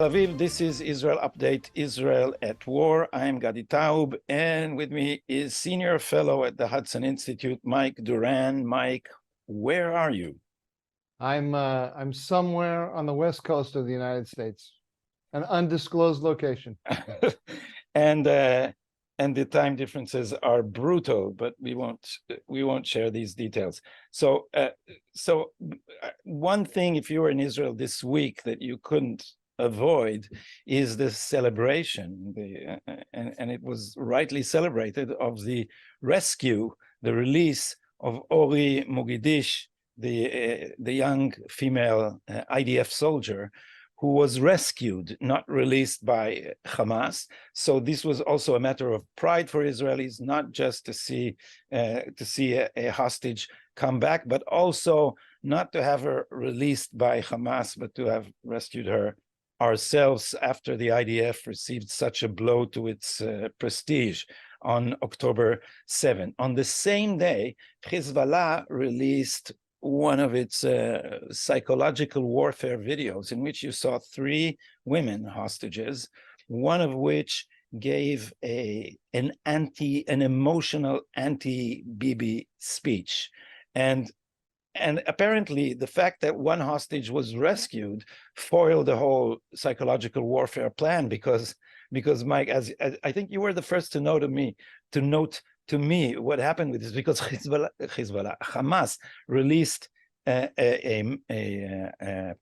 Aviv. This is Israel Update, Israel at War. I'm Gadi Taub, and with me is Senior Fellow at the Hudson Institute, Mike Doran. Mike, where are you? I'm somewhere on the west coast of the United States, an undisclosed location. and the time differences are brutal, but we won't share these details. So one thing, if you were in Israel this week, that you couldn't avoid is the celebration, and it was rightly celebrated, of the rescue, the release of Ori Mogidish, the young female IDF soldier who was rescued, not released by Hamas. So this was also a matter of pride for Israelis, not just to see a hostage come back, but also not to have her released by Hamas, but to have rescued her ourselves after the IDF received such a blow to its prestige on October 7th. On the same day, Hezbollah released one of its psychological warfare videos in which you saw 3 women hostages, one of which gave an emotional anti-Bibi speech. And apparently the fact that one hostage was rescued foiled the whole psychological warfare plan, because Mike, as I think you were the first to note to me what happened with this, because Hamas released a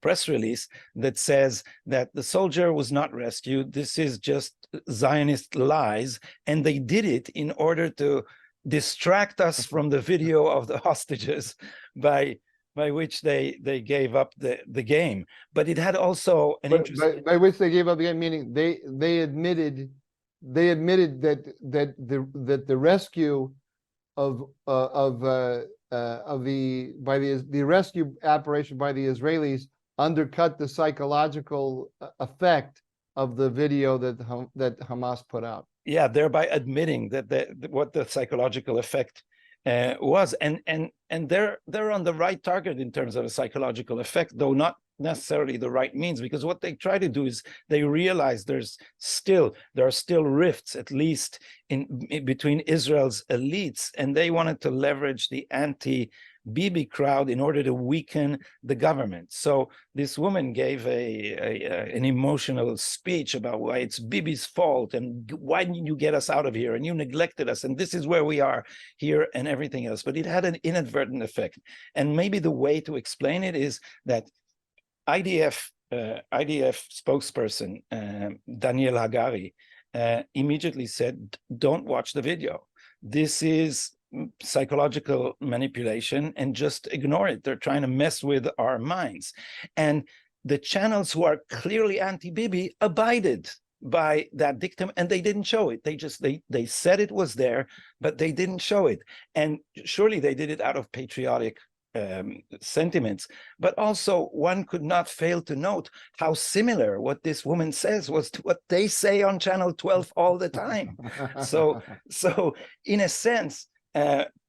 press release that says that the soldier was not rescued. This is just Zionist lies, and they did it in order to distract us from the video of the hostages by which they gave up the game. But it had also an interesting... by which they gave up the game, meaning they admitted that the rescue of the rescue operation by the Israelis undercut the psychological effect of the video that Hamas put out. Yeah, thereby admitting that what the psychological effect was, and they're on the right target in terms of a psychological effect, though not necessarily the right means, because what they try to do is they realize there are still rifts, at least in between Israel's elites, and they wanted to leverage the anti-Bibi crowd in order to weaken the government. So this woman gave an emotional speech about why it's Bibi's fault, and why didn't you get us out of here, and you neglected us, and this is where we are here, and everything else. But it had an inadvertent effect, and maybe the way to explain it is that IDF spokesperson Daniel Hagari immediately said, "Don't watch the video. This is psychological manipulation, and just ignore it. They're trying to mess with our minds." And the channels who are clearly anti-Bibi abided by that dictum, and they didn't show it. They said it was there, but they didn't show it. And surely they did it out of patriotic sentiments, but also one could not fail to note how similar what this woman says was to what they say on Channel 12 all the time. So in a sense,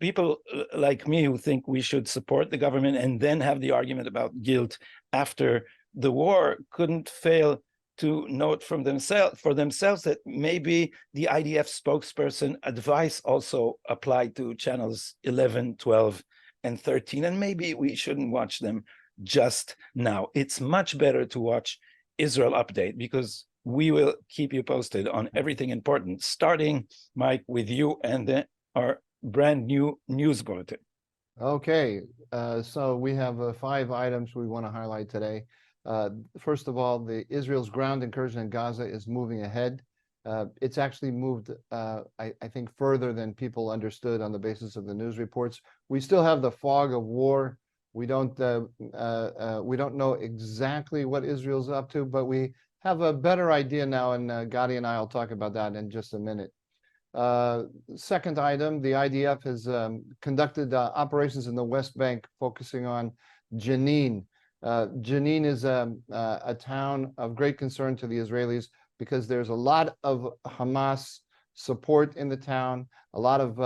people like me who think we should support the government and then have the argument about guilt after the war couldn't fail to note for themselves that maybe the IDF spokesperson advice also applied to channels 11, 12, and 13, and maybe we shouldn't watch them just now. It's much better to watch Israel Update, because we will keep you posted on everything important, starting, Mike, with you and our brand new news bulletin. Okay, so we have 5 items we want to highlight today. First of all, Israel's ground incursion in Gaza is moving ahead. It's actually moved, I think, further than people understood on the basis of the news reports. We still have the fog of war. We don't know exactly what Israel's up to, but we have a better idea now, and Gadi and I will talk about that in just a minute. Second item, the IDF has conducted operations in the West Bank, focusing on Jenin. Jenin is a town of great concern to the Israelis, because there's a lot of Hamas support in the town, a lot of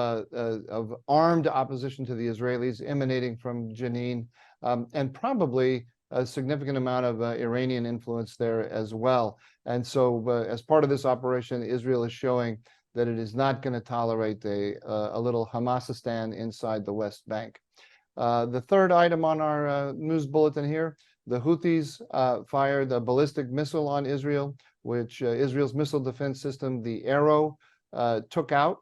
armed opposition to the Israelis emanating from Jenin, and probably a significant amount of Iranian influence there as well. And so as part of this operation, Israel is showing that it is not going to tolerate a little Hamasistan inside the West Bank. The third item on our news bulletin here, the Houthis fired a ballistic missile on Israel, which Israel's missile defense system, the Arrow, took out.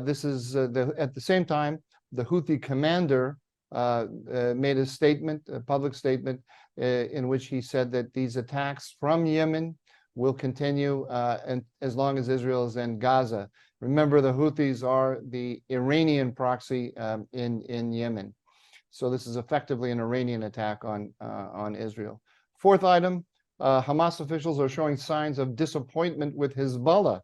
This is at the same time, the Houthi commander made a statement, a public statement, in which he said that these attacks from Yemen will continue and as long as Israel is in Gaza. Remember, the Houthis are the Iranian proxy in Yemen. So this is effectively an Iranian attack on Israel. Fourth item, Hamas officials are showing signs of disappointment with Hezbollah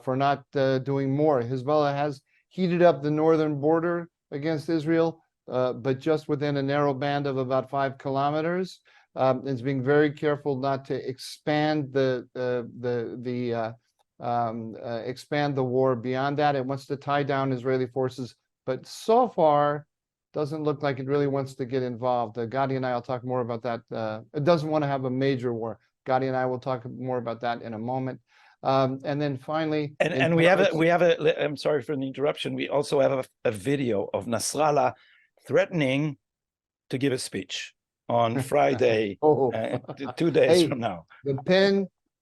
for not doing more. Hezbollah has heated up the northern border against Israel, but just within a narrow band of about 5 kilometers. It's being very careful not to expand expand the war beyond that. It wants to tie down Israeli forces, but so far doesn't look like it really wants to get involved. Gadi and I will talk more about that. It doesn't want to have a major war. Gadi and I will talk more about that in a moment. And then finally, and we have a. I'm sorry for the interruption. We also have a video of Nasrallah threatening to give a speech on Friday, 2 days from now.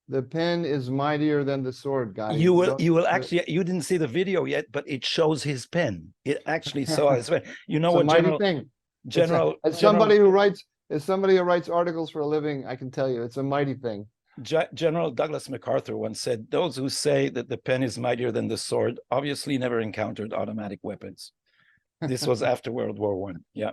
The pen is mightier than the sword, guys. You will actually, you didn't see the video yet, but it shows his pen. It actually saw his pen. You know what, as somebody who writes articles for a living, I can tell you it's a mighty thing. General Douglas MacArthur once said, "Those who say that the pen is mightier than the sword obviously never encountered automatic weapons." This was after World War I. Yeah.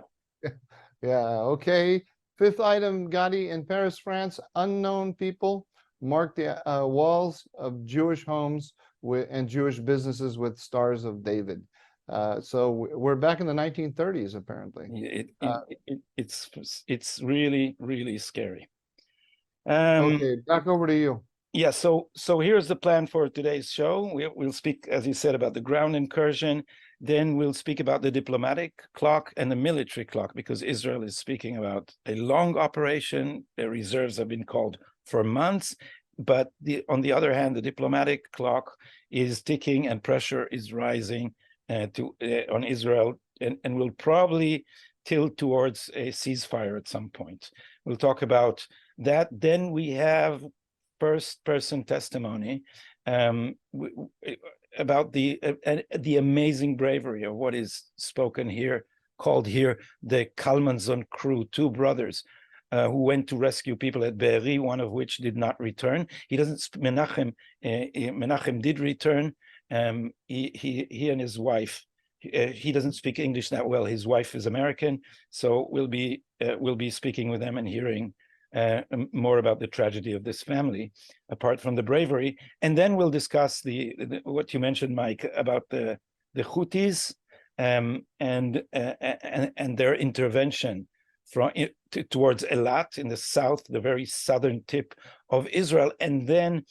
Yeah, okay. Fifth item, Gadi, in Paris, France, unknown people marked the walls of Jewish homes and Jewish businesses with stars of David. So we're back in the 1930s, apparently. It's really, really scary. Okay, back over to you. Yeah, so here's the plan for today's show. We'll speak, as you said, about the ground incursion. Then we'll speak about the diplomatic clock and the military clock, because Israel is speaking about a long operation. The reserves have been called for months, but on the other hand, the diplomatic clock is ticking and pressure is rising on Israel, and will probably tilt towards a ceasefire at some point. We'll talk about that. Then we have first-person testimony about the amazing bravery of what is spoken here, called here the Kelmanson crew, 2 brothers who went to rescue people at Beeri, one of which did not return. He doesn't. Menachem did return. He and his wife. He doesn't speak English that well. His wife is American, so we'll be speaking with them and hearing more about the tragedy of this family, apart from the bravery. And then we'll discuss what you mentioned, Mike, about the Houthis and their intervention towards Eilat in the south, the very southern tip of Israel. And then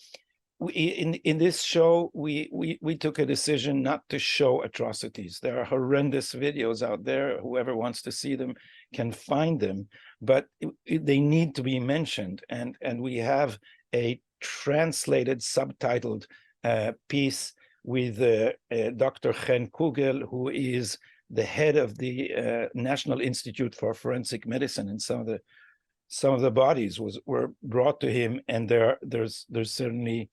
in this show, we took a decision not to show atrocities. There are horrendous videos out there. Whoever wants to see them can find them, but they need to be mentioned. And we have a translated, subtitled piece with Dr. Chen Kugel, who is the head of the National Institute for Forensic Medicine, and some of the bodies were brought to him, and there's certainly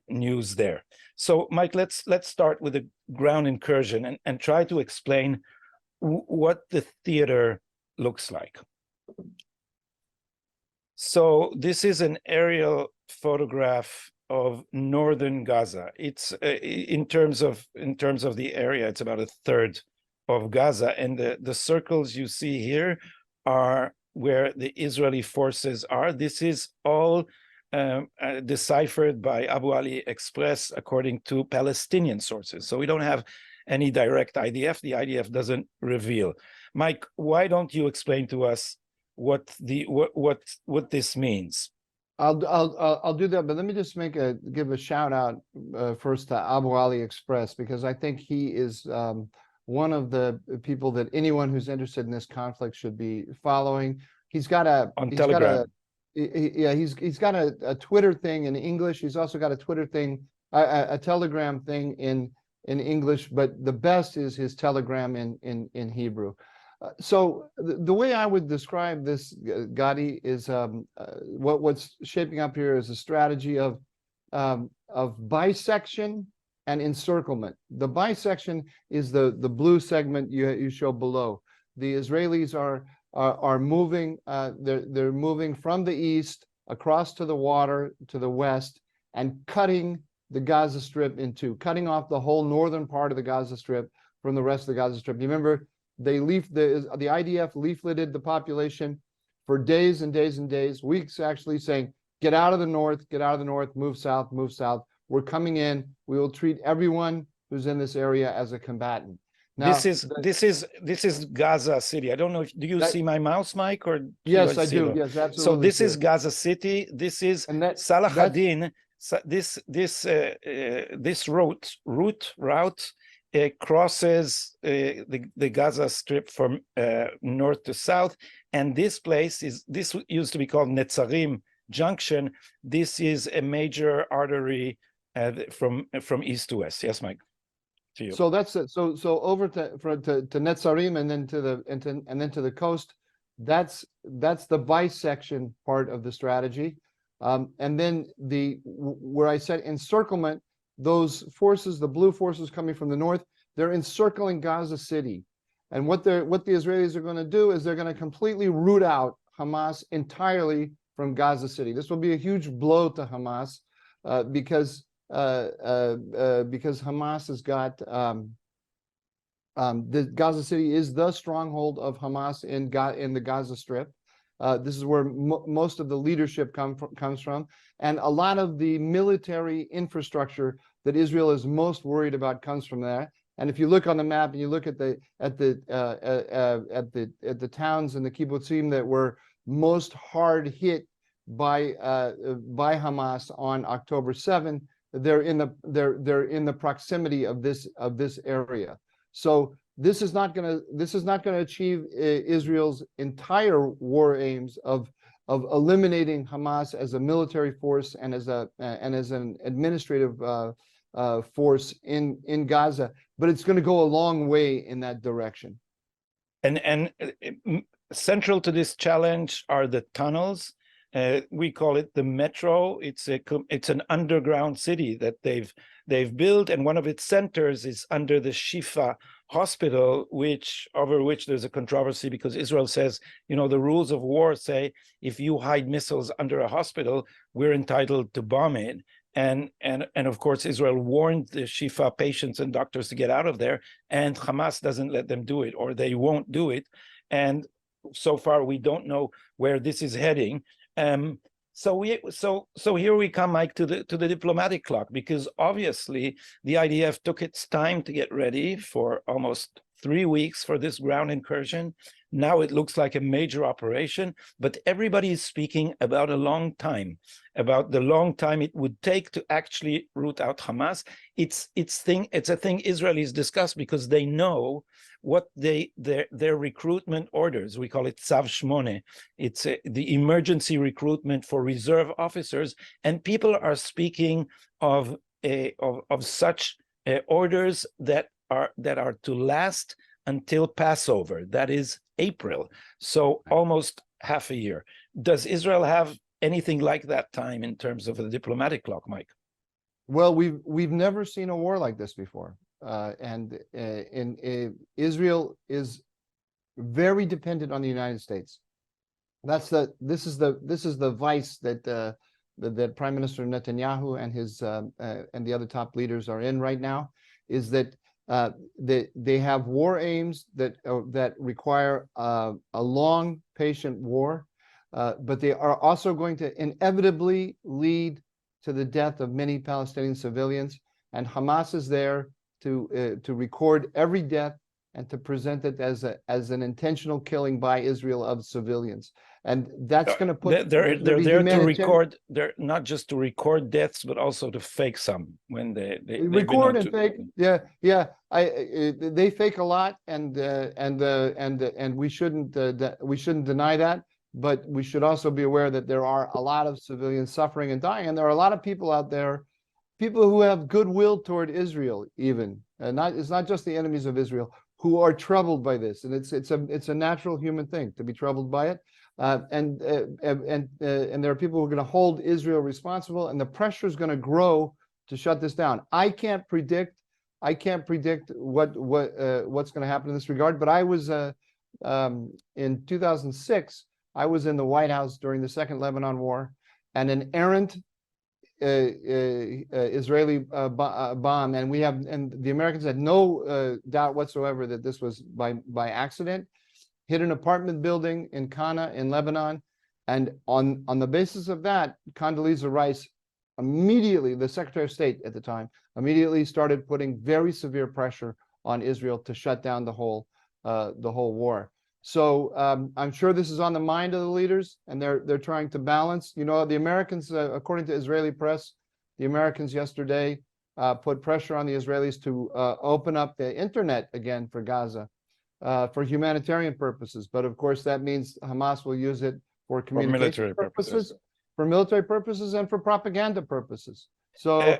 news there. So, Mike, let's start with the ground incursion and try to explain what the theater looks like. So this is an aerial photograph of northern Gaza. It's in terms of the area, it's about a third of Gaza, and the circles you see here are where the Israeli forces are. This is all deciphered by Abu Ali Express according to Palestinian sources. So we don't have any direct IDF. The IDF doesn't reveal. Mike, why don't you explain to us what this means? I'll do that, but let me just give a shout out first to Abu Ali Express, because I think he is one of the people that anyone who's interested in this conflict should be following. he's got a on he's Telegram. got a he's got a Twitter thing in English. He's also got a Twitter thing, a Telegram thing in English, but the best is his Telegram in Hebrew. So the way I would describe this, Gadi, is what's shaping up here is a strategy of bisection and encirclement. The bisection is the blue segment you show below. The Israelis are moving. They're moving from the east across to the water to the west and cutting the Gaza Strip in two, cutting off the whole northern part of the Gaza Strip from the rest of the Gaza Strip. You remember the IDF leafleted the population for days and days and days, weeks actually, saying, get out of the north, move south, move south. We're coming in. We will treat everyone who's in this area as a combatant. Now, this is Gaza City. I don't know if you see my mouse, Mike, or yes, I do. Yes, absolutely. So this is Gaza City. This is Salahadin. This route crosses the Gaza Strip from north to south, and this used to be called Netzarim Junction. This is a major artery from east to west. Yes, Mike. To you. So that's it. So over to Netzarim and then to the coast. That's the bisection part of the strategy. And then where I said encirclement, those forces, the blue forces coming from the north, they're encircling Gaza City. And what the Israelis are going to do is they're going to completely root out Hamas entirely from Gaza City. This will be a huge blow to Hamas because Hamas has got the Gaza City is the stronghold of Hamas in the Gaza Strip. This is where most of the leadership comes from, and a lot of the military infrastructure that Israel is most worried about comes from there. And if you look on the map and you look at the towns and the kibbutzim that were most hard hit by Hamas on October 7, they're in the proximity of this area. So this is not going to achieve Israel's entire war aims of eliminating Hamas as a military force and as an administrative force in Gaza, but it's going to go a long way in that direction. And central to this challenge are the tunnels. We call it the metro. It's an underground city that they've built, and one of its centers is under the Shifa hospital, over which there's a controversy because Israel says, the rules of war say if you hide missiles under a hospital, we're entitled to bomb it. And of course, Israel warned the Shifa patients and doctors to get out of there, and Hamas doesn't let them do it, or they won't do it. And so far, we don't know where this is heading. So here we come, Mike, to the diplomatic clock, because obviously the IDF took its time to get ready for almost 3 weeks for this ground incursion. Now it looks like a major operation, but everybody is speaking about a long time, about the long time it would take to actually root out Hamas. It's a thing Israelis discuss because they know what their recruitment orders. We call it Tzav Shmone. It's the emergency recruitment for reserve officers, and people are speaking of such orders that are to last until Passover. That is April, so almost half a year. Does Israel have anything like that time in terms of the diplomatic clock, Mike? Well, we've never seen a war like this before. Israel is very dependent on the United States. This is the vice that Prime Minister Netanyahu and his and the other top leaders are in right now, is that they have war aims that require a long, patient war, but they are also going to inevitably lead to the death of many Palestinian civilians, and Hamas is there to record every death and to present it as an intentional killing by Israel of civilians, and that's going to put they're there to record. They're not just to record deaths, but also to fake some when they record and fake. Yeah. They fake a lot, and we shouldn't deny that. but we should also be aware that there are a lot of civilians suffering and dying, and there are a lot of people out there, people who have goodwill toward Israel, even, and it's not just the enemies of Israel, who are troubled by this, and it's a natural human thing to be troubled by it, and there are people who are going to hold Israel responsible, and the pressure is going to grow to shut this down. I can't predict what's going to happen in this regard, but I was in 2006. I was in the White House during the Second Lebanon War, and an errant Israeli bomb, and the Americans had no doubt whatsoever that this was by accident, hit an apartment building in Kana in Lebanon, and on the basis of that, Condoleezza Rice immediately, the Secretary of State at the time, immediately started putting very severe pressure on Israel to shut down the whole war. So I'm sure this is on the mind of the leaders, and they're trying to balance. You know, the Americans, according to Israeli press, the Americans yesterday put pressure on the Israelis to open up the internet again for Gaza for humanitarian purposes. But of course, that means Hamas will use it for communication purposes, for military purposes, and for propaganda purposes. So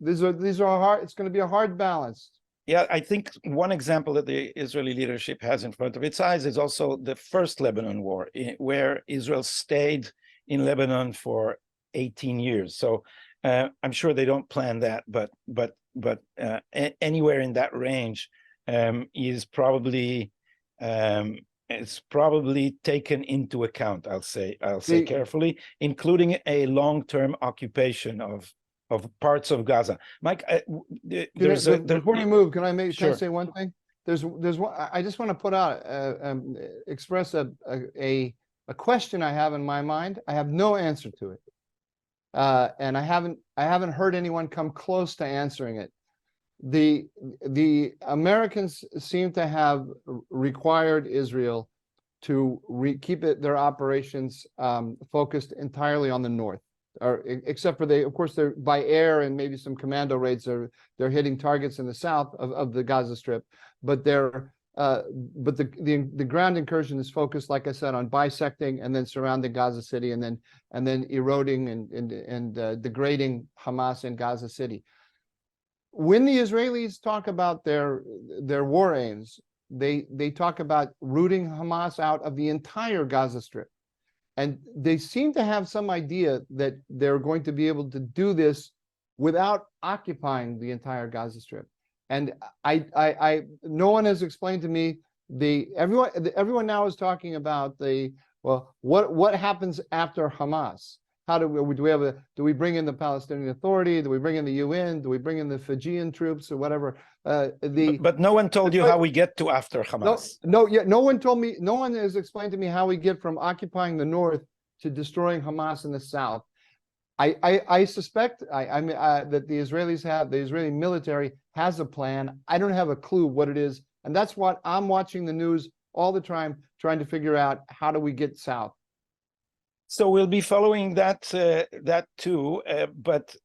these are hard. It's going to be a hard balance. Yeah, I think one example that the Israeli leadership has in front of its eyes is also the first Lebanon war, where Israel stayed in Lebanon for 18 years. So I'm sure they don't plan that, but anywhere in that range is probably it's probably taken into account. I'll say carefully, including a long-term occupation of parts of Gaza. Mike, before we move, can I Sure. say one thing? There's one. I just want to put out express a question I have in my mind. I have no answer to it, and I haven't heard anyone come close to answering it. The Americans seem to have required Israel to keep their operations focused entirely on the north. Or except for of course, they're by air and maybe some commando raids. They're hitting targets in the south of the Gaza Strip, but the ground incursion is focused, like I said, on bisecting and then surrounding Gaza City, and then eroding and degrading Hamas in Gaza City. When the Israelis talk about their war aims, they talk about rooting Hamas out of the entire Gaza Strip. And they seem to have some idea that they're going to be able to do this without occupying the entire Gaza Strip. And no one has explained to me everyone now is talking about what happens after Hamas? How do we bring in the Palestinian Authority? Do we bring in the UN? Do we bring in the Fijian troops or whatever? But no one told you how we get to after Hamas. No one told me. No one has explained to me how we get from occupying the north to destroying Hamas in the south. I suspect that the Israeli military has a plan. I don't have a clue what it is, and that's what I'm watching the news all the time, trying to figure out how do we get south. So we'll be following that too. But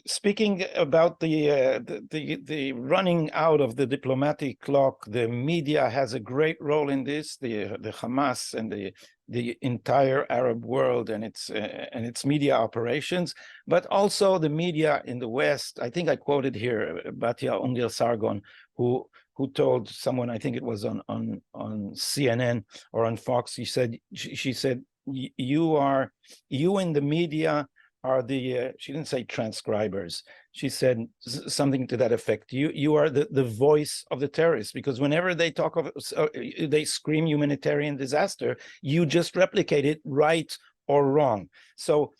speaking about the running out of the diplomatic clock, the media has a great role in this. The Hamas and the entire Arab world and its media operations, but also the media in the West. I think I quoted here Batya Ungel-Sargon, who told someone, I think it was on CNN or on Fox. She said. You in the media are the she didn't say transcribers, she said something to that effect. You are the voice of the terrorists, because whenever they talk of they scream humanitarian disaster, you just replicate it, right or wrong. So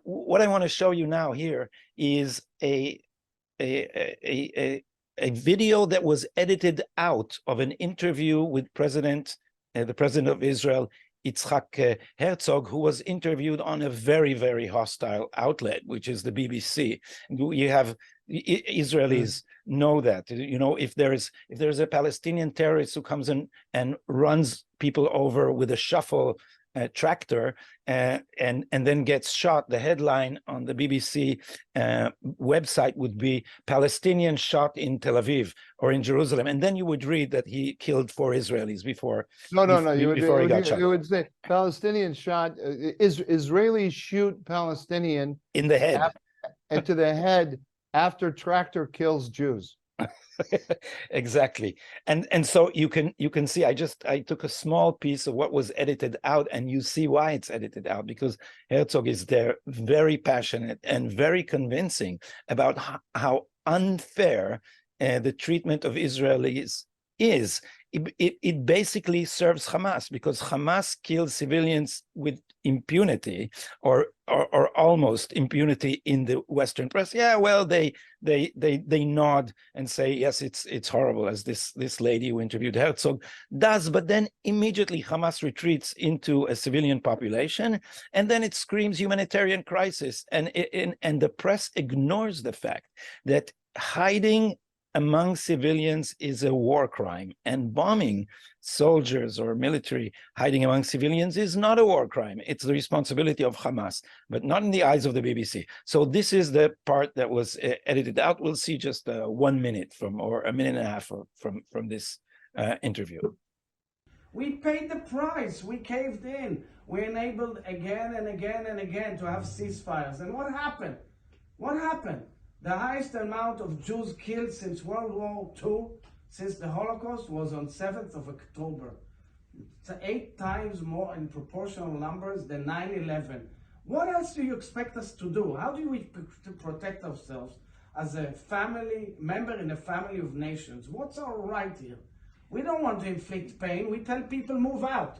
what I want to show you now here is a video that was edited out of an interview with the president of Israel, Herzog, who was interviewed on a very, very hostile outlet, which is the BBC. You have Israelis know that, you know, if there's a Palestinian terrorist who comes in and runs people over with a shuffle tractor and then gets shot. The headline on the BBC website would be Palestinian shot in Tel Aviv or in Jerusalem, and then you would read that he killed 4 Israelis before. No. Before he got shot. You would say Palestinian shot. Israelis shoot Palestinian In the head. and to the head after tractor kills Jews. Exactly. And so you can see, I took a small piece of what was edited out, and you see why it's edited out, because Herzog is there very passionate and very convincing about how unfair the treatment of Israelis is. It basically serves Hamas, because Hamas kills civilians with impunity or almost impunity in the Western press. Yeah, well, they nod and say, yes, it's horrible, as this lady who interviewed Herzog does, but then immediately Hamas retreats into a civilian population, and then it screams humanitarian crisis, and the press ignores the fact that hiding among civilians is a war crime, and bombing soldiers or military hiding among civilians is not a war crime. It's the responsibility of Hamas, but not in the eyes of the BBC. So this is the part that was edited out. We'll see just 1 minute or a minute and a half from this interview. We paid the price. We caved in. We enabled again and again and again to have ceasefires. And what happened? What happened? The highest amount of Jews killed since World War II, since the Holocaust, was on 7th of October. It's 8 times more in proportional numbers than 9/11. What else do you expect us to do? How do we protect ourselves as a family member in a family of nations? What's our right here? We don't want to inflict pain. We tell people move out.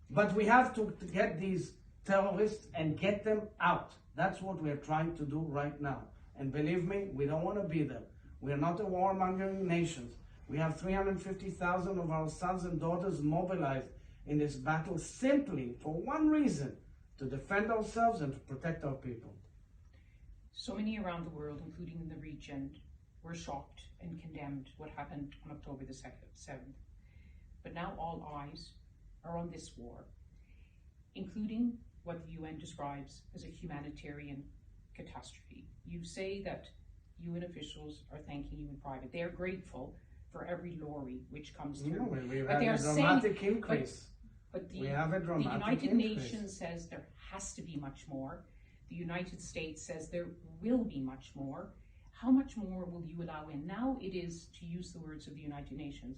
But we have to get these terrorists and get them out. That's what we're trying to do right now. And believe me, we don't want to be there. We are not a warmongering nation. We have 350,000 of our sons and daughters mobilized in this battle simply for one reason: to defend ourselves and to protect our people. So many around the world, including in the region, were shocked and condemned what happened on October the 7th. But now all eyes are on this war, including what the UN describes as a humanitarian catastrophe. You say that UN officials are thanking you in private. They are grateful for every lorry which comes through. We've but had a dramatic increase. But the United Nations says there has to be much more. The United States says there will be much more. How much more will you allow in? Now it is, to use the words of the United Nations,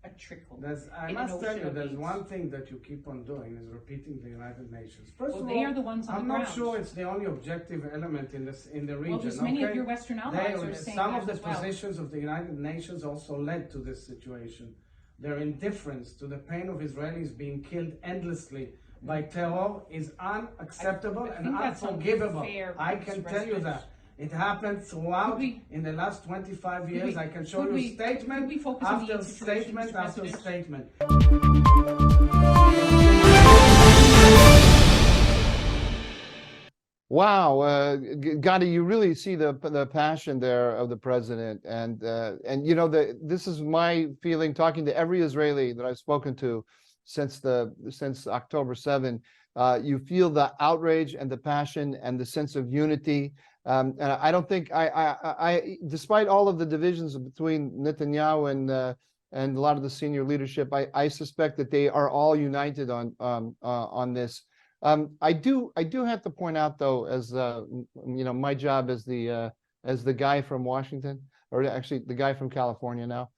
a trickle. I must tell you, there's one thing that you keep on doing, is repeating the United Nations. First of all, they are the ones on the ground. I'm not sure it's the only objective element in the region. Well, there's many of your Western allies are saying some of the positions of the United Nations also led to this situation. Their indifference to the pain of Israelis being killed endlessly by terror is unacceptable and unforgivable. I can tell you that. It happened throughout in the last 25 years. I can show you statement after statement after statement. Wow, Gadi, you really see the passion there of the president, and you know, this is my feeling talking to every Israeli that I've spoken to since October 7. You feel the outrage and the passion and the sense of unity. And I don't think despite all of the divisions between Netanyahu and a lot of the senior leadership, I suspect that they are all united on this. I do have to point out, though, as you know, my job as the guy from Washington, or actually the guy from California now,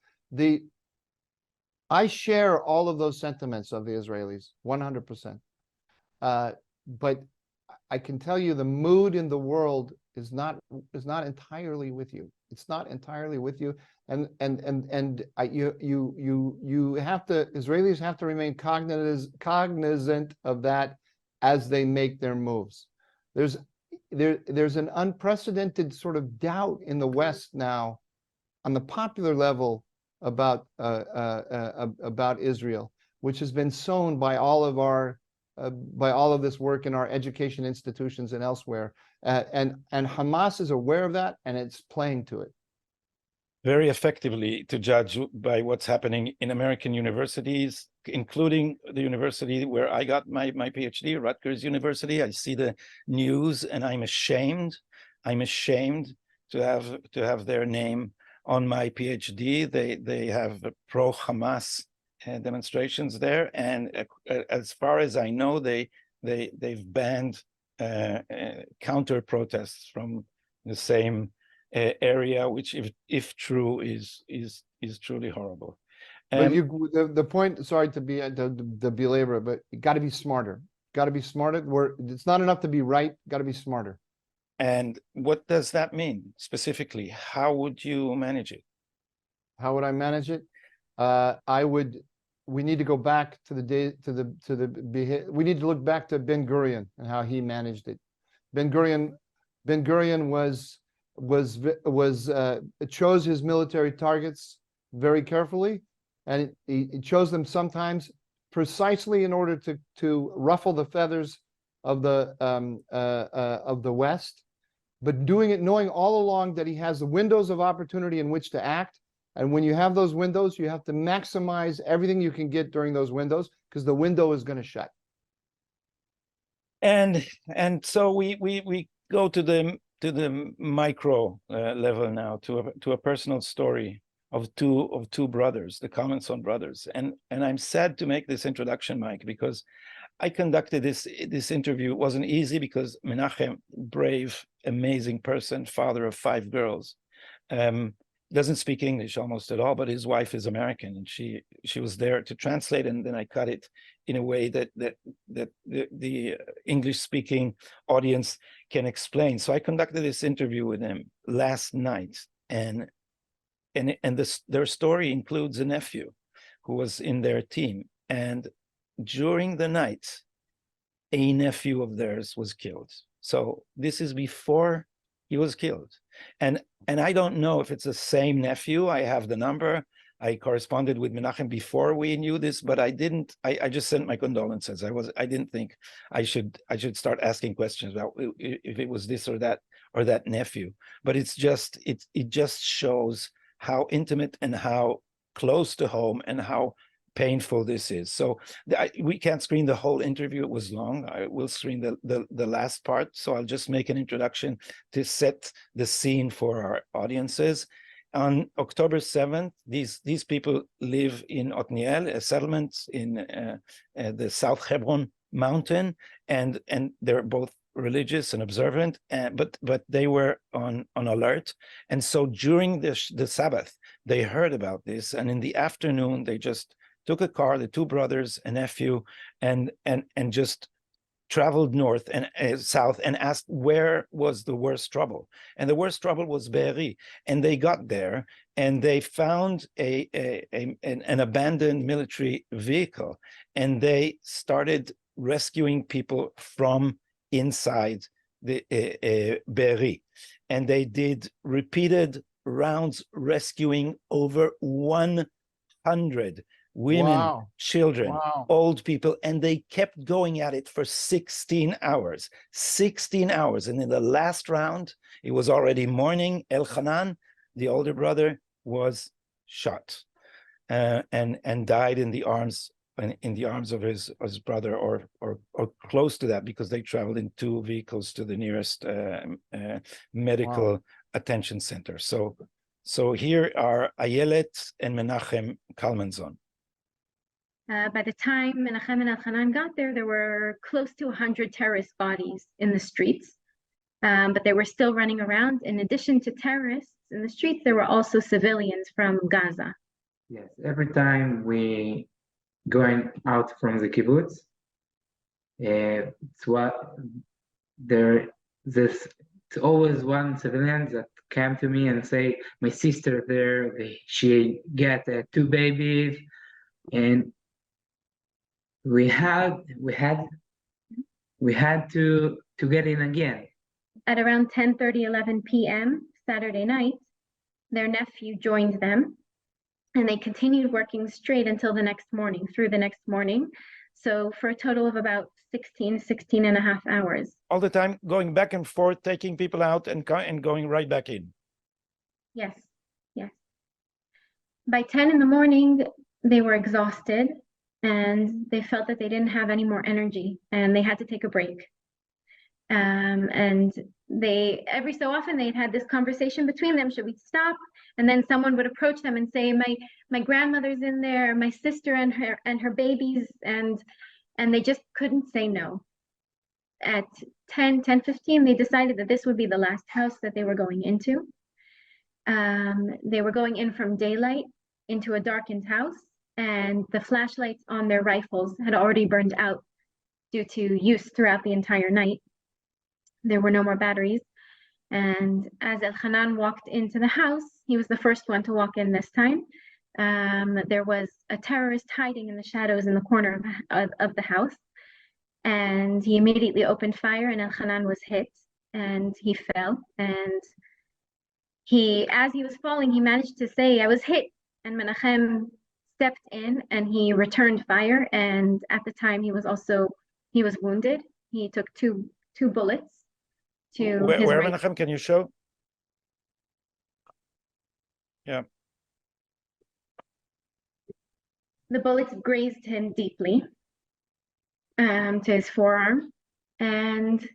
I share all of those sentiments of the Israelis 100%. But I can tell you the mood in the world is not entirely with you. It's not entirely with you, and you have to, Israelis have to remain cognizant of that as they make their moves. There's an unprecedented sort of doubt in the West now on the popular level about Israel, which has been sown by all of this work in our education institutions and elsewhere, and Hamas is aware of that, and it's playing to it. very effectively to judge by what's happening in American universities, including the university where I got my PhD, Rutgers University. I see the news and I'm ashamed. I'm ashamed to have their name on my PhD. They have pro-Hamas demonstrations there, and as far as I know, they've banned counter protests from the same area, which if true is truly horrible. But the point, sorry to belabor, but you got to be smarter. Got to be smarter. It's not enough to be right. Got to be smarter. And what does that mean specifically? How would you manage it? How would I manage it? We need to go back to the day, we need to look back to Ben Gurion and how he managed it. Ben Gurion chose his military targets very carefully, and he chose them sometimes precisely in order to ruffle the feathers of the West, but doing it knowing all along that he has the windows of opportunity in which to act. And when you have those windows, you have to maximize everything you can get during those windows, because the window is going to shut. And so we go to the micro level now, to a personal story of two brothers, the Kelmanson brothers. And I'm sad to make this introduction, Mike, because I conducted this interview. It wasn't easy because Menachem, brave, amazing person, father of 5 girls, doesn't speak English almost at all, but his wife is American, and she was there to translate, and then I cut it in a way that the English-speaking audience can explain. So I conducted this interview with him last night, and their story includes a nephew who was in their team, and during the night, a nephew of theirs was killed. So this is before he was killed. And I don't know if it's the same nephew. I have the number. I corresponded with Menachem before we knew this, but I didn't. I just sent my condolences. I didn't think I should start asking questions about if it was this or that nephew. But it just shows how intimate and how close to home and how painful this is. So we can't screen the whole interview. It was long. I will screen the last part. So I'll just make an introduction to set the scene for our audiences. On October 7th, these people live in Otniel, a settlement in the South Hebron mountain, and they're both religious and observant, but they were on alert. And so during the Sabbath, they heard about this, and in the afternoon, they just took a car, the 2 brothers, a nephew, and just traveled north and south and asked where was the worst trouble. And the worst trouble was Beeri. And they got there and they found an abandoned military vehicle, and they started rescuing people from inside the Beeri. And they did repeated rounds, rescuing over 100 women, wow. children, wow. old people, and they kept going at it for 16 hours. 16 hours. And in the last round, it was already morning. Elchanan, the older brother, was shot and died in the arms of his brother, or close to that, because they traveled in 2 vehicles to the nearest medical wow. attention center. So here are Ayelet and Menachem Kelmanson. By the time Menachem and Elchanan got there, there were close to 100 terrorist bodies in the streets, but they were still running around. In addition to terrorists in the streets, there were also civilians from Gaza. Yes, every time we going out from the kibbutz, it's always one civilian that came to me and say, my sister there, she got 2 babies, and we had to get in again. At around 10:30, 11 p.m. Saturday night, their nephew joined them, and they continued working straight until the next morning, through the next morning. So for a total of about 16 and a half hours. All the time going back and forth, taking people out and going right back in. Yes, yes. By 10 in the morning, they were exhausted and they felt that they didn't have any more energy and they had to take a break. And they, every so often, they'd had this conversation between them, should we stop? And then someone would approach them and say, my grandmother's in there, my sister and her babies, and they just couldn't say no. At 10:15, they decided that this would be the last house that they were going into. They were going in from daylight into a darkened house, and the flashlights on their rifles had already burned out due to use throughout the entire night. There were no more batteries. And as Elchanan walked into the house, he was the first one to walk in this time. There was a terrorist hiding in the shadows in the corner of the house. And he immediately opened fire, and Elchanan was hit and he fell. And as he was falling, he managed to say, I was hit. And Menachem stepped in and he returned fire. And at the time he was wounded. He took two bullets to his where right. Menachem, can you show? Yeah. The bullets grazed him deeply to his forearm. And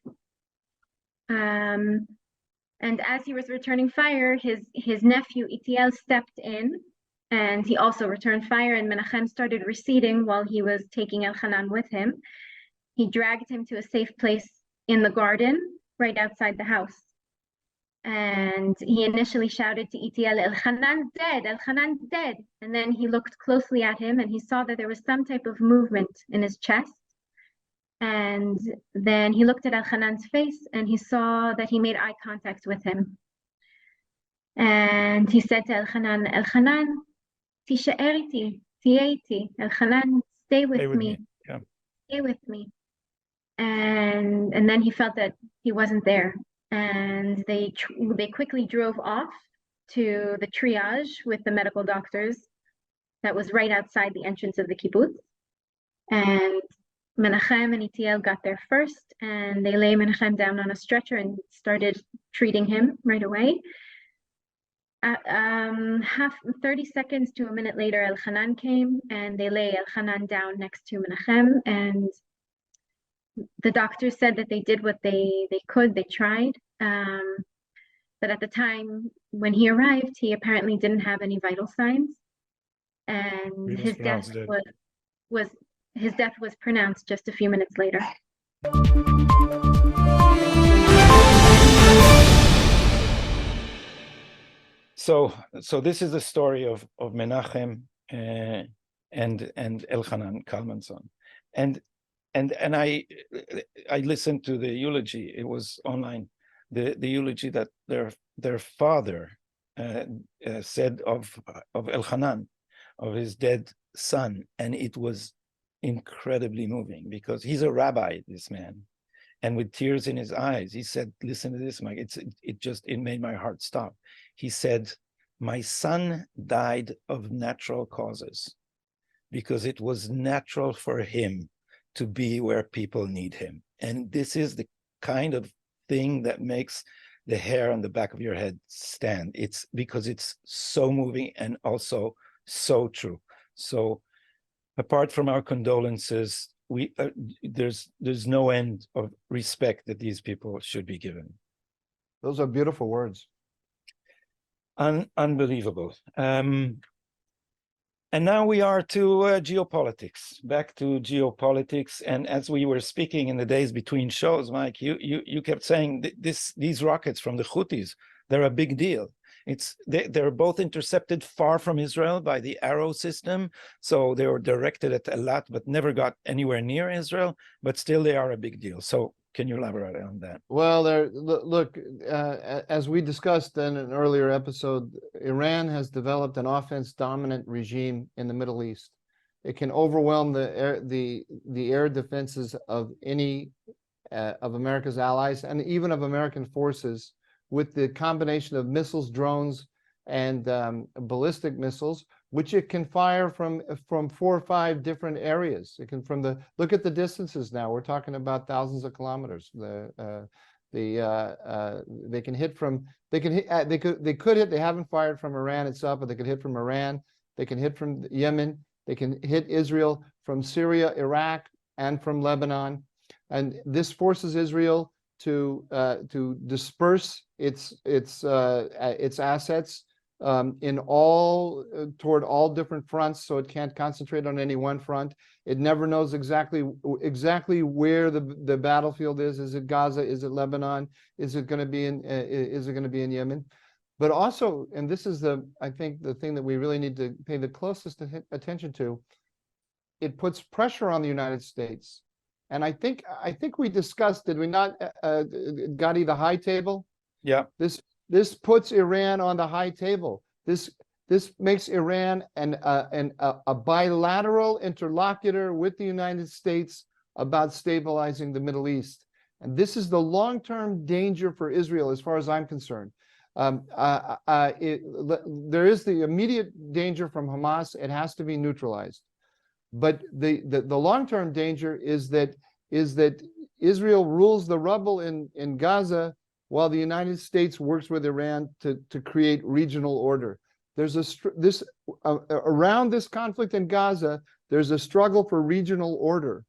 as he was returning fire, his nephew Itiel stepped in and he also returned fire, and Menachem started receding while he was taking Elchanan with him. He dragged him to a safe place in the garden right outside the house. And he initially shouted to Itiel, Elchanan's dead, Elchanan's dead. And then he looked closely at him and he saw that there was some type of movement in his chest. And then he looked at Elchanan's face and he saw that he made eye contact with him. And he said to Elchanan, Elchanan, tisha'er iti, tiye iti. Elchanan, stay with me. Yeah. Stay with me. And then he felt that he wasn't there. And they quickly drove off to the triage with the medical doctors that was right outside the entrance of the kibbutz. And Menachem and Itiel got there first, and they lay Menachem down on a stretcher and started treating him right away. 30 seconds to a minute later, Elchanan came, and they lay Elchanan down next to Menachem, and the doctors said that they did what they could, they tried, but at the time when he arrived, he apparently didn't have any vital signs, and his death was pronounced just a few minutes later. So this is the story of Menachem and Elchanan Kelmanson, and I listened to the eulogy. It was online, the eulogy that their father said of Elchanan, of his dead son, and it was incredibly moving because he's a rabbi, this man, and with tears in his eyes, he said, "Listen to this, Mike. It made my heart stop." He said, "My son died of natural causes because it was natural for him to be where people need him." And this is the kind of thing that makes the hair on the back of your head stand. It's because it's so moving and also so true. So apart from our condolences, there's no end of respect that these people should be given. Those are beautiful words. Unbelievable. And now we are to geopolitics, back to geopolitics. And as we were speaking in the days between shows, Mike, you kept saying these rockets from the Houthis, they're a big deal. They're both intercepted far from Israel by the Arrow system. So they were directed at Eilat, but never got anywhere near Israel, but still they are a big deal. So can you elaborate on that? Well, look, as we discussed in an earlier episode, Iran has developed an offense-dominant regime in the Middle East. It can overwhelm the air defenses of any of America's allies and even of American forces with the combination of missiles, drones, and ballistic missiles, which it can fire from 4 or 5 different areas. It can look at the distances now. We're talking about thousands of kilometers. They can hit from, they could hit, they haven't fired from Iran itself, but they could hit from Iran. They can hit from Yemen. They can hit Israel from Syria, Iraq, and from Lebanon. And this forces Israel to disperse its assets toward all different fronts, so it can't concentrate on any one front. It never knows exactly where the battlefield is. Is it Gaza? Is it Lebanon? Is it going to be in Yemen? But also, and this is I think the thing that we really need to pay the closest attention to, it puts pressure on the United States. And I think we discussed, did we not, Gadi, the high table? Yeah. This puts Iran on the high table. This makes Iran a bilateral interlocutor with the United States about stabilizing the Middle East. And this is the long-term danger for Israel, as far as I'm concerned. There is the immediate danger from Hamas. It has to be neutralized. But the long-term danger is that Israel rules the rubble in Gaza while the United States works with Iran to create regional order. There's around this conflict in Gaza, there's a struggle for regional order.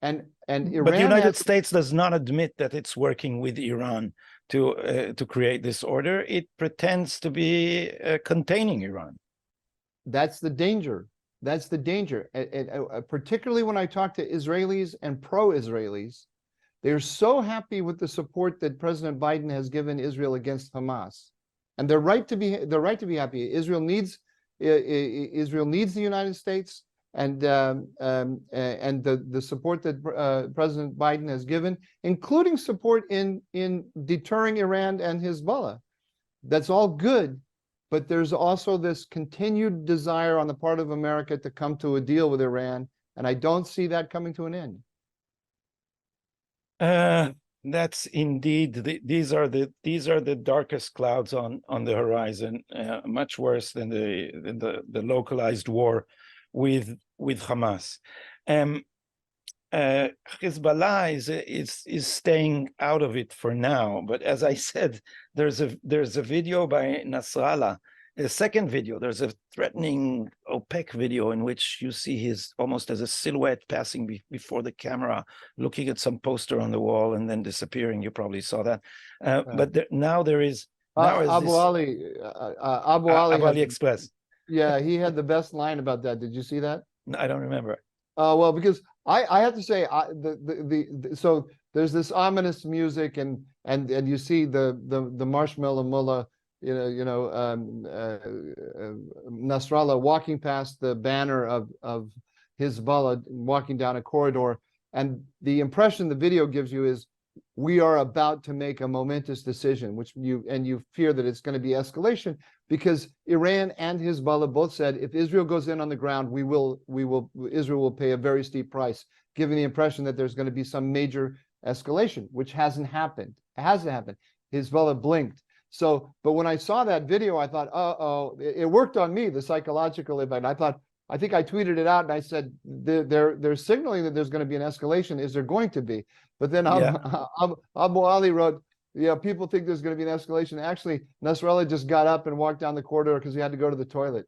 And Iran, but the United States does not admit that it's working with Iran to create this order. It pretends to be containing Iran. That's the danger. That's the danger. Particularly when I talk to Israelis and pro-Israelis, they're so happy with the support that President Biden has given Israel against Hamas, and they're right to be happy. Israel needs the United States, and the support that President Biden has given, including support in deterring Iran and Hezbollah. That's all good, but there's also this continued desire on the part of America to come to a deal with Iran, and I don't see that coming to an end. That's indeed these are the darkest clouds on the horizon, much worse than the localized war with Hamas. Hezbollah is staying out of it for now, but as I said, there's a video by Nasrallah. A second video, there's a threatening, opaque video in which you see his almost as a silhouette passing before the camera, looking at some poster on the wall and then disappearing. You probably saw that. But now there is Abu Ali Express. Yeah, he had the best line about that. Did you see that? I don't remember. Well, because I have to say, so there's this ominous music, and you see the marshmallow mullah, Nasrallah walking past the banner of Hezbollah, walking down a corridor, and the impression the video gives you is, we are about to make a momentous decision, which you fear that it's going to be escalation, because Iran and Hezbollah both said, if Israel goes in on the ground, Israel will pay a very steep price, giving the impression that there's going to be some major escalation, which hasn't happened. It hasn't happened. Hezbollah blinked. So, but when I saw that video, I thought, it worked on me, the psychological effect. I think I tweeted it out and I said, they're signaling that there's going to be an escalation. Is there going to be? But then Abu Ali wrote, people think there's going to be an escalation. Actually, Nasrallah just got up and walked down the corridor because he had to go to the toilet.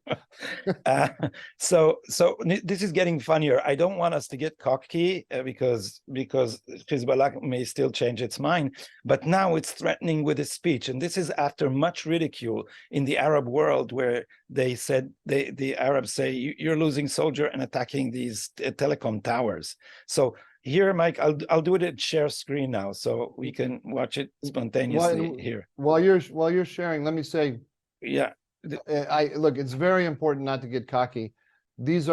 So this is getting funnier. I don't want us to get cocky because Hezbollah may still change its mind, but now it's threatening with a speech, and this is after much ridicule in the Arab world, where they said the Arabs say you're losing soldier and attacking these telecom towers. So here, Mike, I'll do it at share screen now, so we can watch it spontaneously here. While you're sharing, let me say, yeah, look, it's very important not to get cocky. These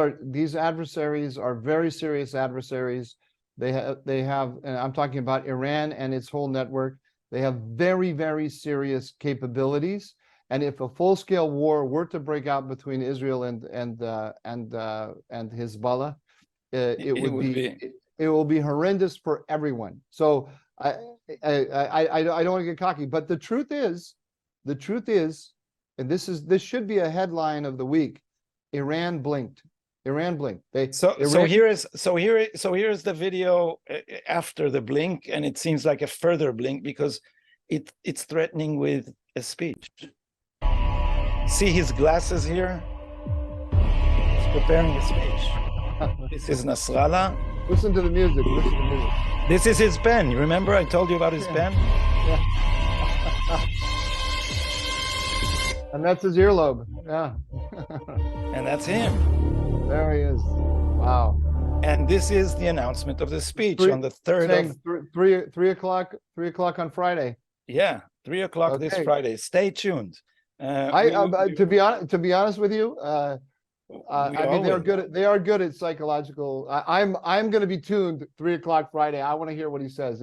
adversaries are very serious adversaries. They have, and I'm talking about Iran and its whole network. They have very, very serious capabilities. And if a full-scale war were to break out between Israel and Hezbollah, it will be horrendous for everyone. So I don't want to get cocky, but the truth is, and this should be a headline of the week: Iran blinked. Iran blinked. So here is the video after the blink, and it seems like a further blink because it's threatening with a speech. See his glasses here? preparing a speech. This is Nasrallah. Listen to the music. Listen to the music. This is his pen. You remember I told you about his pen? Yeah. And that's his earlobe. Yeah. And that's him. There he is. Wow. And this is the announcement of the speech on the 3rd Saying of... 3 o'clock on Friday. Yeah, 3 o'clock this Okay. Friday. Stay tuned. To be honest with you, I mean, they are good at psychological. I'm going to be tuned 3 o'clock Friday. I want to hear what he says.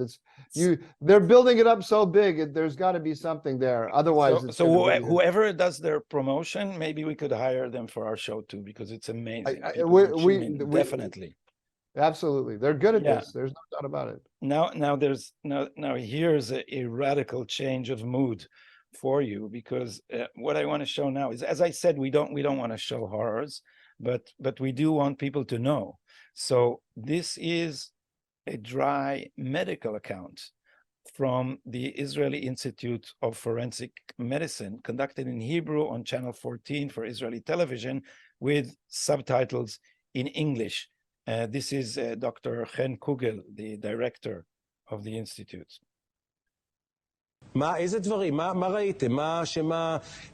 They're building it up so big. There's got to be something there. Otherwise, So whoever does their promotion, maybe we could hire them for our show too, because it's amazing. People will tune in, definitely. Absolutely, they're good at Yeah. this. There's no doubt about it. Now here's a radical change of mood for you, because what I want to show now is, as I said, we don't want to show horrors, but we do want people to know. So this is a dry medical account from the Israeli Institute of Forensic Medicine, conducted in Hebrew on Channel 14 for Israeli television, with subtitles in English. This is Dr. Chen Kugel, the director of the institute. איזה דברים? מה ראיתם?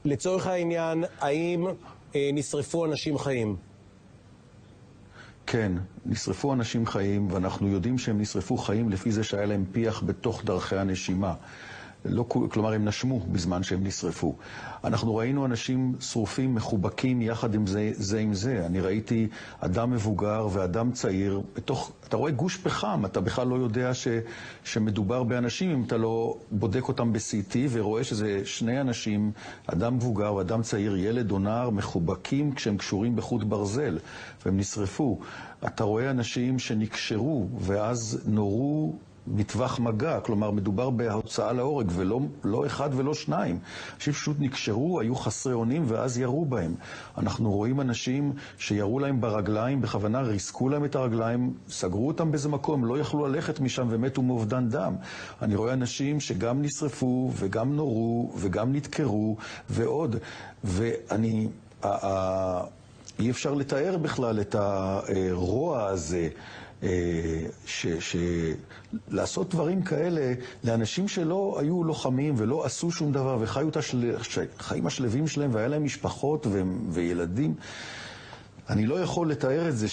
לצורך העניין, האם נשרפו אנשים חיים? כן, נשרפו אנשים חיים, ואנחנו יודעים שהם נשרפו חיים לפי זה שהיה להם פיח בתוך דרכי הנשימה. כלומר, הם נשמו בזמן שהם נשרפו. אנחנו ראינו אנשים שרופים, מחובקים יחד עם זה עם זה. אני ראיתי אדם מבוגר ואדם צעיר, אתה רואה גוש פחם, אתה בכלל לא יודע שמדובר באנשים, אם אתה לא בודק אותם ב-CT, ורואה שזה שני אנשים, אדם מבוגר ואדם צעיר, ילד או נער, מחובקים כשהם קשורים בחוט ברזל, והם נשרפו. אתה רואה אנשים שנקשרו, ואז נורו מטווח מגע, כלומר מדובר בהוצאה להורג, ולא אחד ולא שניים. אנשים פשוט נקשרו, היו חסרי אונים, ואז ירו בהם. אנחנו רואים אנשים שירו להם ברגליים, בכוונה ריסקו להם את הרגליים, סגרו אותם באיזה מקום, לא יכלו ללכת משם ומתו מאובדן דם. אני רואה אנשים שגם נשרפו, וגם נורו, וגם נתקרו, ועוד. אי אפשר לתאר בכלל את הרוע הזה, לעשות דברים כאלה לאנשים שלא היו לוחמים ולא עשו שום דבר וחיו את החיים השלבים שלהם והיה להם משפחות וילדים. אני לא יכול לתאר את זה.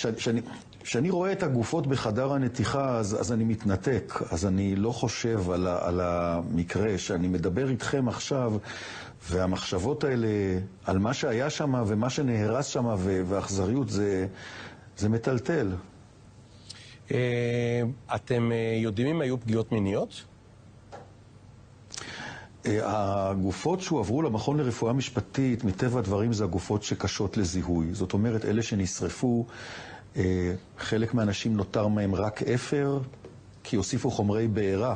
כשאני רואה את הגופות בחדר הנתיחה, אז אני מתנתק, אז אני לא חושב על המקרה שאני מדבר איתכם עכשיו, והמחשבות האלה על מה שהיה שם ומה שנהרס שם והאכזריות, זה מטלטל. אתם יודעים אם היו פגיעות מיניות? הגופות שהועברו למכון לרפואה משפטית, מטבע הדברים זה הגופות שקשות לזיהוי. זאת אומרת, אלה שנשרפו, חלק מהאנשים נותר מהם רק אפר, כי הוסיפו חומרי בעירה.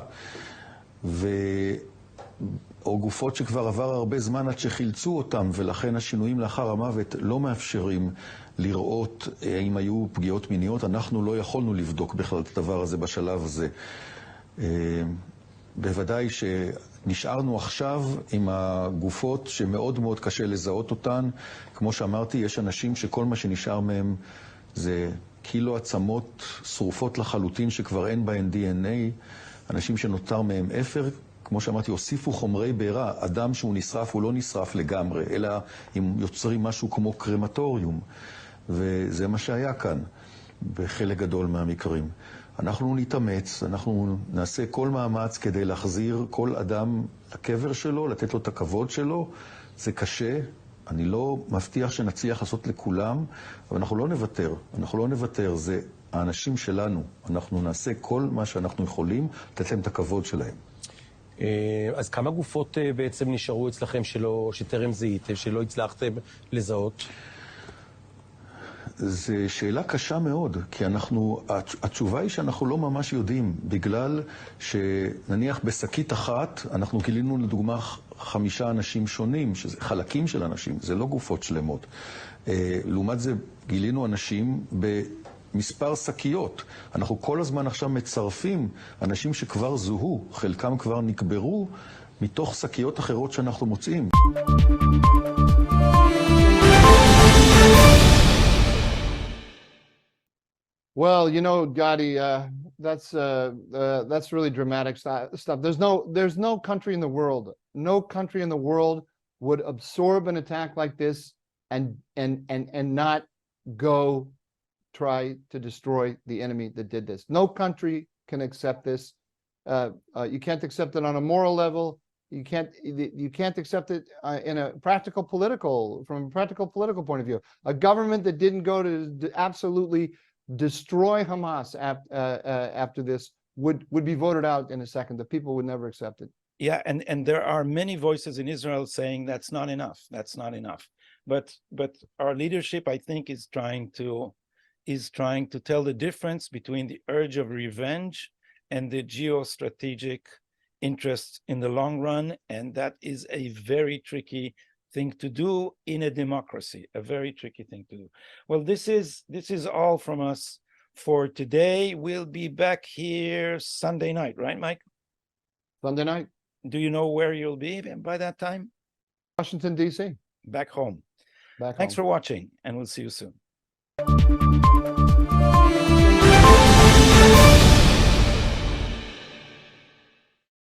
או גופות שכבר עבר הרבה זמן עד שחילצו אותם, ולכן השינויים לאחר המוות לא מאפשרים לראות אם היו פגיעות מיניות. אנחנו לא יכולנו לבדוק בכלל את הדבר הזה בשלב הזה. בוודאי שנשארנו עכשיו עם הגופות שמאוד מאוד קשה לזהות אותן. כמו שאמרתי, יש אנשים שכל מה שנשאר מהם זה קילו עצמות שרופות לחלוטין שכבר אין בהן DNA. אנשים שנותר מהם אפר, כמו שאמרתי, הוסיפו חומרי בעירה. אדם שהוא נשרף הוא לא נשרף לגמרי, אלא אם יוצרים משהו כמו קרמטוריום. וזה מה שהיה כאן בחלק גדול מהמקרים. אנחנו נתאמץ, אנחנו נעשה כל מאמץ כדי להחזיר כל אדם לקבר שלו, לתת לו את הכבוד שלו. זה קשה, אני לא מבטיח שנצליח לעשות לכולם, אבל אנחנו לא נוותר. אנחנו לא נוותר, זה האנשים שלנו. אנחנו נעשה כל מה שאנחנו יכולים, לתת להם את הכבוד שלהם. אז כמה גופות בעצם נשארו אצלכם שטרם זיהיתם, שלא הצלחתם לזהות? זו שאלה קשה מאוד, כי התשובה היא שאנחנו לא ממש יודעים, בגלל שנניח בשקית אחת, אנחנו גילינו לדוגמה 5 אנשים שונים, שזה חלקים של אנשים, זה לא גופות שלמות. לעומת זה גילינו אנשים במספר שקיות. אנחנו כל הזמן עכשיו מצרפים אנשים שכבר זוהו, חלקם כבר נקברו, מתוך שקיות אחרות שאנחנו מוצאים. Well, you know, Gadi, that's really dramatic stuff. There's no country in the world, would absorb an attack like this and not go try to destroy the enemy that did this. No country can accept this. You can't accept it on a moral level. You can't accept it from a practical political point of view. A government that didn't go to absolutely destroy Hamas after this would be voted out in a second. The people would never accept it. Yeah, and there are many voices in Israel saying that's not enough. That's not enough. But our leadership, I think, is trying to tell the difference between the urge of revenge and the geostrategic interests in the long run, and that is a very tricky thing to do in a democracy. A very tricky thing to do. Well, this is all from us for today. We'll be back here Sunday night, right, Mike? Sunday night. Do you know where you'll be by that time? Washington, D.C. Back home. Back Thanks home. for watching, and we'll see you soon.